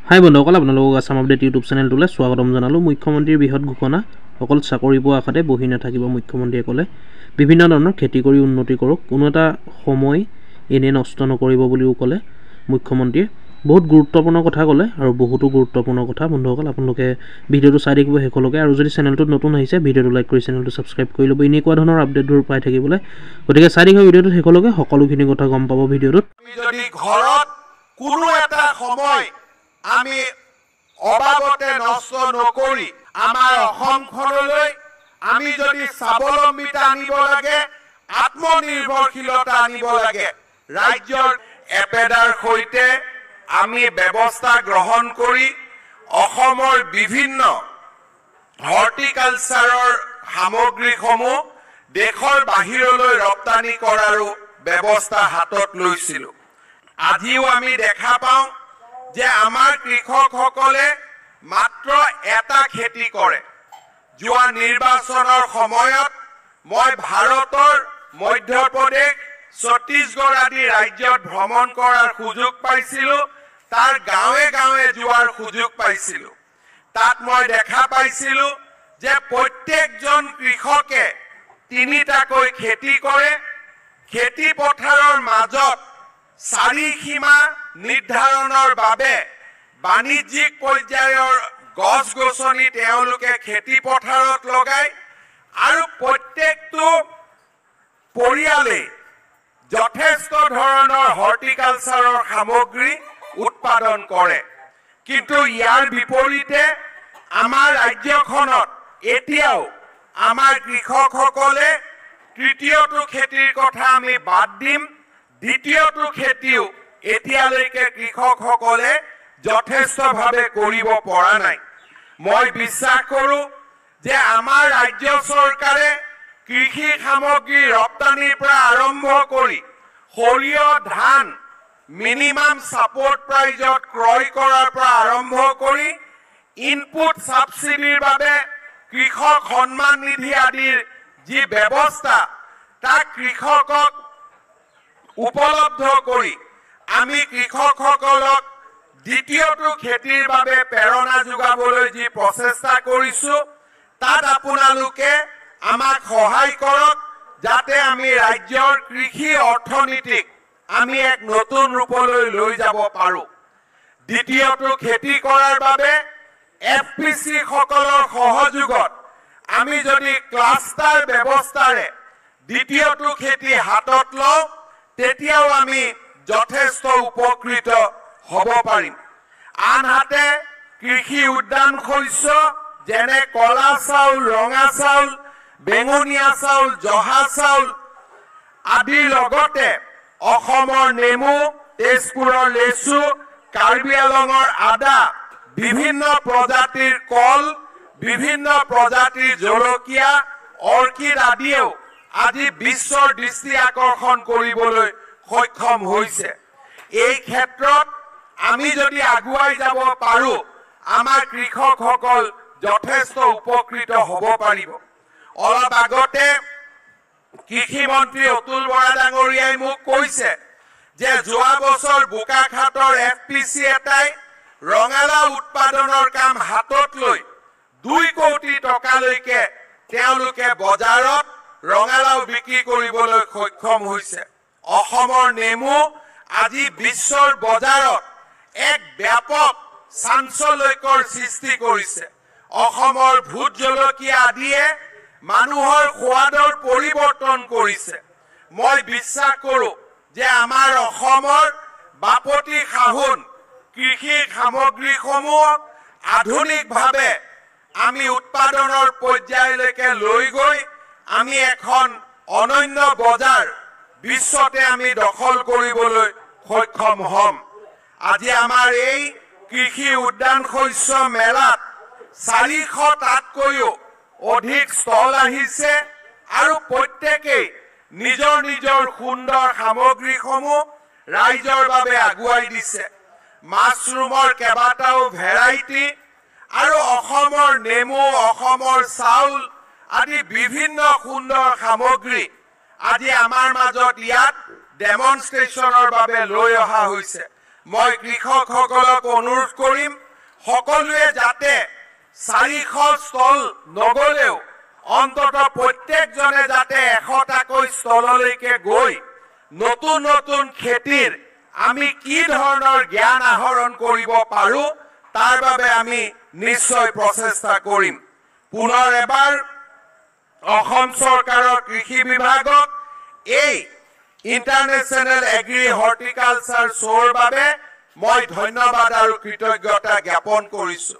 হাই বন্ধুসকল, আপোনালোকক Assam update YouTube চেনেলটোলৈ স্বাগতম জনালোঁ। মুখ্যমন্ত্ৰীৰ বৃহৎ ঘোষণা, অকল চাকৰি পোৱা আশাতে বহি নাথাকিব মুখ্যমন্ত্ৰীসকলে। বিভিন্ন ধৰণৰ খেতি কৰি উন্নতি কৰক, কোনো এটা সময় এনে নষ্ট নকৰিব বুলিও ক'লে মুখ্যমন্ত্ৰীয়ে। বহুত গুৰুত্বপূৰ্ণ কথা ক'লে আৰু বহুতো গুৰুত্বপূৰ্ণ কথা। বন্ধুসকল, আপোনালোকে ভিডিঅ'টো চাই থাকিব শেষলৈকে, আৰু যদি চেনেলটোত নতুন আহিছে ভিডিঅ'টো লাইক কৰি চেনেলটো ছাবস্ক্ৰাইব কৰি ল'ব এনেকুৱা ধৰণৰ আপডেটবোৰ পাই থাকিবলৈ। গতিকে চাই থাকিব ভিডিঅ'টো শেষলৈকে, সকলোখিনি কথা গম পাব ভিডিঅ'টোত। যদি ঘৰত কোনো এটা সময় আমি অবাবতে নষ্ট নকৰি আমাৰ অসমখনলৈ আমি যদি স্বাৱলম্বিতা আনিব লাগে, আত্মনিৰ্ভৰশীলতা আনিব লাগে, ৰাজ্যৰ এপেডাৰ সৈতে আমি ব্যৱস্থা গ্ৰহণ কৰি অসমৰ বিভিন্ন হৰ্টিকালচাৰৰ সামগ্ৰীসমূহ দেশৰ বাহিৰলৈ ৰপ্তানি কৰাৰো ব্যৱস্থা হাতত লৈছিলোঁ। আজিও আমি দেখা পাওঁ যে আমাৰ কৃষকসকলে মাত্ৰ এটা খেতি কৰে। যোৱা নিৰ্বাচনৰ সময়ত মই ভাৰতৰ মধ্যপ্ৰদেশ, ছত্তীশগড় আদি ৰাজ্যত ভ্ৰমণ কৰাৰ সুযোগ পাইছিলোঁ, তাৰ গাঁৱে গাঁৱে যোৱাৰ সুযোগ পাইছিলোঁ। তাত মই দেখা পাইছিলোঁ যে প্ৰত্যেকজন কৃষকে তিনিটাকৈ খেতি কৰে। খেতি পথাৰৰ মাজত চাৰিসীমা নিৰ্ধাৰণৰ বাবে বাণিজ্যিক পৰ্যায়ৰ গছ গছনি তেওঁলোকে খেতি পথাৰত লগায়, আৰু প্ৰত্যেকটো পৰিয়ালে যথেষ্ট ধৰণৰ হৰ্টিকালচাৰৰ সামগ্ৰী উৎপাদন কৰে। কিন্তু ইয়াৰ বিপৰীতে আমাৰ ৰাজ্যখনত এতিয়াও আমাৰ কৃষকসকলে তৃতীয়টো খেতিৰ কথা আমি বাদ দিম, দ্বিতীয়টো খেতিও এতিয়ালৈকে কৃষকসকলে যথেষ্টভাৱে কৰিব পৰা নাই। মই বিশ্বাস কৰোঁ যে আমাৰ ৰাজ্য চৰকাৰে কৃষি সামগ্ৰী ৰপ্তানিৰ পৰা আৰম্ভ কৰি সৰিয়হ, ধান মিনিমাম ছাপৰ্ট প্ৰাইজত ক্ৰয় কৰাৰ পৰা আৰম্ভ কৰি ইনপুট ছাবচিডিৰ বাবে কৃষক সন্মান নিধি আদিৰ যি ব্যৱস্থা, তাক কৃষকক উপলব্ধ কৰি আমি কৃষকসকলক দ্বিতীয়টো খেতিৰ বাবে প্ৰেৰণা যোগাবলৈ যি প্ৰচেষ্টা কৰিছোঁ, তাত আপোনালোকে আমাক সহায় কৰক, যাতে আমি ৰাজ্যৰ কৃষি অৰ্থনীতিক আমি এক নতুন ৰূপলৈ লৈ যাব পাৰোঁ। দ্বিতীয়টো খেতি কৰাৰ বাবে FPC সকলৰ সহযোগত আমি যদি ক্লাষ্টাৰ ব্যৱস্থাৰে দ্বিতীয়টো খেতি হাতত লওঁ, তেতিয়াও আমি যথেষ্ট উপকৃত হ'ব পাৰিম। আনহাতে কৃষি উদ্যান শস্য যেনে কলা চাউল, ৰঙা চাউল, বেঙুনীয়া চাউল, জহা চাউল আদিৰ লগতে অসমৰ নেমু, তেজপুৰৰ লেচু, কাৰ্বি আংলঙৰ আদা, বিভিন্ন প্ৰজাতিৰ কল, বিভিন্ন প্ৰজাতিৰ জলকীয়া, অৰ্কিড আদিয়েও আজি বিশ্বৰ দৃষ্টি আকৰ্ষণ কৰিবলৈ সক্ষম হৈছে। এই ক্ষেত্ৰত আমি যদি আগুৱাই যাব পাৰোঁ, আমাৰ কৃষকসকল যথেষ্ট উপকৃত হ'ব পাৰিব। অলপ আগতে কৃষি মন্ত্ৰী অতুল বৰা ডাঙৰীয়াই মোক কৈছে যে যোৱা বছৰ বোকাখাটৰ FPC এটাই ৰঙালাও উৎপাদনৰ কাম হাতত লৈ 2 কোটি টকালৈকে তেওঁলোকে বজাৰত ৰঙালাও বিক্ৰী কৰিবলৈ সক্ষম হৈছে। অসমৰ নেমু আজি বিশ্বৰ বজাৰত এক ব্যাপক চাঞ্চল্যকৰ সৃষ্টি কৰিছে। অসমৰ ভোট জলকীয়া আদিয়ে মানুহৰ সোৱাদৰ পৰিৱৰ্তন কৰিছে। মই বিশ্বাস কৰোঁ যে আমাৰ অসমৰ বাপতি সাহোন কৃষি সামগ্ৰীসমূহ আধুনিকভাৱে আমি উৎপাদনৰ পৰ্যায়লৈকে লৈ গৈ আমি এখন অনন্য বজাৰ বিশ্বতে আমি দখল কৰিবলৈ সক্ষম হ'ম। আজি আমাৰ এই কৃষি উদ্যান শস্য মেলাত 400টাতকৈও অধিক ষ্টল আহিছে, আৰু প্ৰত্যেকেই নিজৰ নিজৰ সুন্দৰ সামগ্ৰীসমূহ ৰাইজৰ বাবে আগুৱাই দিছে। মাছৰুমৰ কেইবাটাও ভেৰাইটি আৰু অসমৰ নেমু, অসমৰ চাউল আদি বিভিন্ন সুন্দৰ সামগ্ৰী আজি আমাৰ মাজত ইয়াত ডেমনষ্ট্ৰেশ্যনৰ বাবে লৈ অহা হৈছে। মই কৃষকসকলক অনুৰোধ কৰিম সকলোৱে যাতে 400 ষ্টল নগলেও অন্তত প্ৰত্যেকজনে যাতে 100টাকৈ ষ্টললৈকে গৈ নতুন নতুন খেতিৰ আমি কি ধৰণৰ জ্ঞান আহৰণ কৰিব পাৰো তাৰ বাবে আমি নিশ্চয় প্ৰচেষ্টা কৰিম। পুনৰ এবাৰ অসম চৰকাৰৰ কৃষি বিভাগক এই ইণ্টাৰনেশ্যনেল এগ্ৰি হৰ্টিকালচাৰ শ্ব'ৰ বাবে মই ধন্যবাদ আৰু কৃতজ্ঞতা জ্ঞাপন কৰিছো।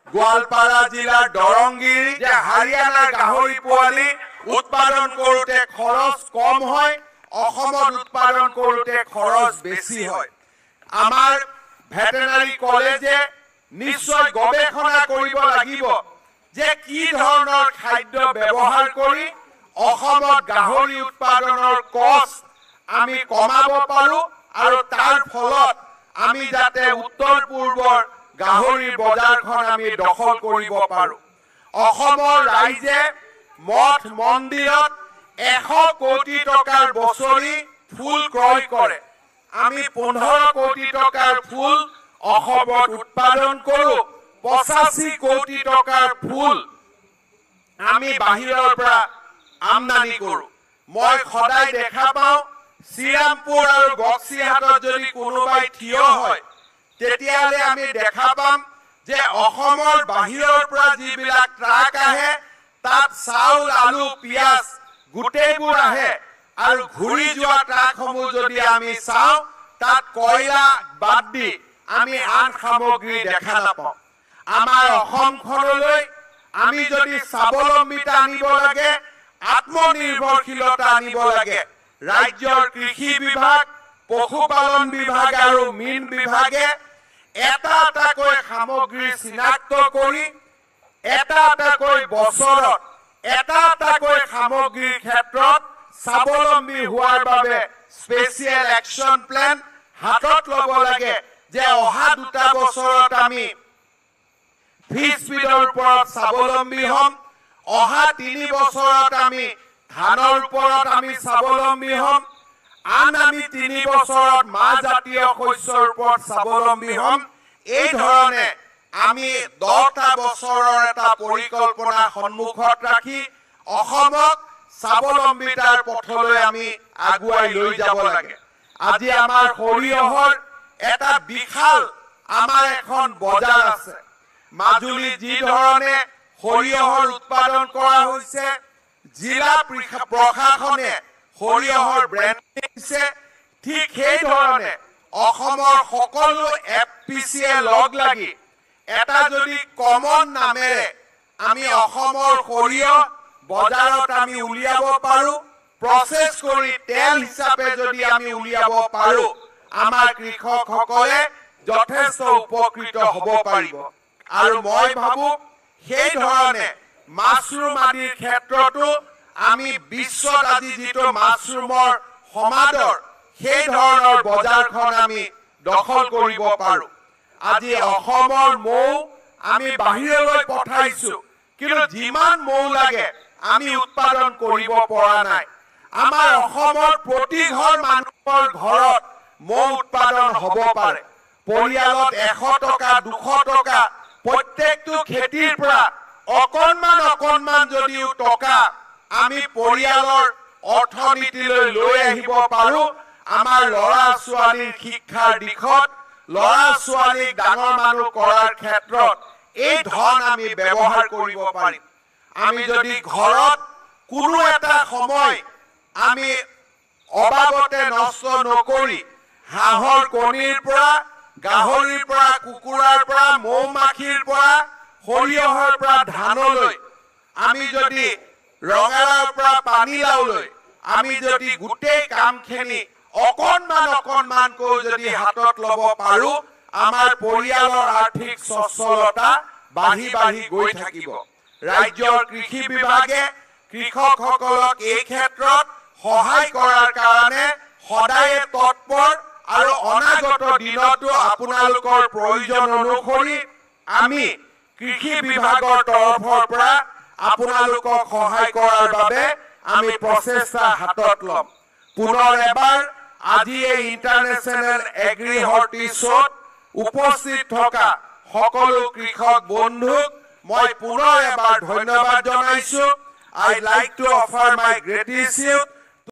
গোৱালপাৰা জিলাৰ দৰংগিৰি যে হাৰিয়ানাৰ গাহৰি পোৱালি উৎপাদন কৰোঁতে খৰচ কম হয়, অসমত উৎপাদন কৰোঁতে খৰচ বেছি হয়। আমাৰ ভেটেনাৰী কলেজে নিশ্চয় গৱেষণা কৰিব লাগিব যে কি ধৰণৰ খাদ্য ব্যৱহাৰ কৰি অসমত গাহৰি উৎপাদনৰ কষ্ট আমি কমাব পাৰো আৰু তাৰ ফলত আমি যাতে উত্তৰ পূৰ্বৰ গাহৰিৰ বজাৰখন আমি দখল কৰিব পাৰো। অসমৰ ৰাইজে মঠ মন্দিৰত 100 কোটি টকাৰ বছৰি ফুল ক্ৰয় কৰে। আমি 15 কোটি টকাৰ ফুল অসমত উৎপাদন কৰো, 85 কোটি টকাৰ ফুল আমি বাহিৰৰ পৰা আমদানি কৰো। মই সদায় দেখা পাওঁ শ্ৰীৰামপুৰ আৰু বক্সিহাটত যদি কোনোবাই থিয় হয় তেতিয়াহ'লে আমি দেখা পাম যে অসমৰ বাহিৰৰ পৰা যিবিলাক ট্ৰাক আহে তাত চাউল আলু পিয়াজ গোটেইবোৰ আহে আৰু ঘূৰি যোৱা ট্ৰাকসমূহ যদি আমি চাওঁ তাত কয়লা বাদ দি আমি আন সামগ্ৰী দেখা নাপাওঁ। আমাৰ অসমখনলৈ আমি যদি স্বাৱলম্বিতা আনিব লাগে, আত্মনিৰ্ভৰশীলতা আনিব লাগে, ৰাজ্যৰ কৃষি বিভাগ, পশুপালন বিভাগ আৰু মীন বিভাগে এটা এটাকৈ সামগ্ৰী চিনাক্ত কৰি এটা এটাকৈ বছৰত এটা এটাকৈ সামগ্ৰীৰ ক্ষেত্ৰত স্বাৱলম্বী হোৱাৰ বাবে স্পেচিয়েল একশ্যন প্লেন হাতত ল'ব লাগে যে অহা 2টা বছৰত আমি ফিছ ফিডৰ ওপৰত স্বাৱলম্বী হ'ম, অহা 3 বছৰত আমি ধানৰ ওপৰত আমি স্বাৱলম্বী হ'ম, আন আমি 3 বছৰত মাহ জাতীয় শস্যৰ ওপৰত স্বাৱলম্বী হ'ম। এই ধৰণে আমি 10টা বছৰৰ এটা পৰিকল্পনা সন্মুখত ৰাখি অসমক স্বাৱলম্বিতাৰ পথলৈ আমি আগুৱাই লৈ যাব লাগে। আজি আমাৰ সৰিয়হৰ এটা বিশাল আমাৰ এখন বজাৰ আছে। মাজুলী যি ধৰণে সৰিয়হৰ উৎপাদন কৰা হৈছে, জিলা প্ৰশাসনে সৰিয়হৰ ব্ৰেণ্ডিং দিছে, ঠিক সেই ধৰণে অসমৰ সকলো FPCয়ে লগ লাগি এটা যদি কমন নামেৰে আমি অসমৰ সৰিয়হ বজাৰত আমি উলিয়াব পাৰো, প্ৰচেছ কৰি তেল হিচাপে যদি আমি উলিয়াব পাৰো, আমাৰ কৃষকসকলে যথেষ্ট উপকৃত হ'ব পাৰিব। আৰু মই ভাবো সেই ধৰণে মাছৰুম আদিৰ ক্ষেত্ৰতো আমি বিশ্বত আজি যিটো মাছৰুমৰ সমাদৰ, সেই ধৰণৰ বজাৰখন আমি দখল কৰিব পাৰো। আজি অসমৰ মৌ আমি বাহিৰলৈ পঠাইছো, কিন্তু যিমান মৌ লাগে আমি উৎপাদন কৰিব পৰা নাই। আমাৰ অসমৰ প্ৰতি ঘৰ মানুহৰ ঘৰত মৌ উৎপাদন হ'ব পাৰে। পৰিয়ালত 100 টকা 200 টকা প্ৰত্যেকটো খেতিৰ পৰা অকণমান যদিও টকা আমি পৰিয়ালৰ অৰ্থনীতিলৈ লৈ আহিব পাৰো, আমাৰ ল'ৰা ছোৱালীৰ শিক্ষাৰ দিশত, ল'ৰা ছোৱালীক ডাঙৰ মানুহ কৰাৰ ক্ষেত্ৰত এই ধন আমি ব্যৱহাৰ কৰিব পাৰিম। আমি যদি ঘৰত কোনো এটা সময় আমি অবাবতে নষ্ট নকৰি হাঁহৰ কণীৰ পৰা, গাহৰিৰ পৰা, কুকুৰাৰ পৰা, মৌ-মাখিৰ পৰা, সৰিয়হৰ পৰা ধানলৈ, আমি যদি ৰঙালাওৰ পৰা পানীলাওলৈ আমি যদি গোটেই কামখিনি অকণমানকৈ যদি হাতত ল'ব পাৰো, আমাৰ পৰিয়ালৰ আৰ্থিক সচ্ছলতা বাঢ়ি গৈ থাকিব। ৰাজ্যৰ কৃষি বিভাগে কৃষকসকলক এই ক্ষেত্ৰত সহায় কৰাৰ কাৰণে সদায়ে তৎপৰ আৰু অনাগত দিনতো আপোনালোকৰ প্ৰয়োজন অনুসৰি আমি কৃষি বিভাগৰ তৰফৰ পৰা আপোনালোকক সহায় কৰাৰ বাবে আমি প্ৰচেষ্টা হাতত ল'ম। পুনৰ এবাৰ আজি এই ইন্টাৰনেশ্যনেল এগ্ৰি হৰ্টিশ্ব'ত উপস্থিত থকা সকলো কৃষক বন্ধুক মই পুনৰ এবাৰ ধন্যবাদ জনাইছো। I'd like to offer my gratitude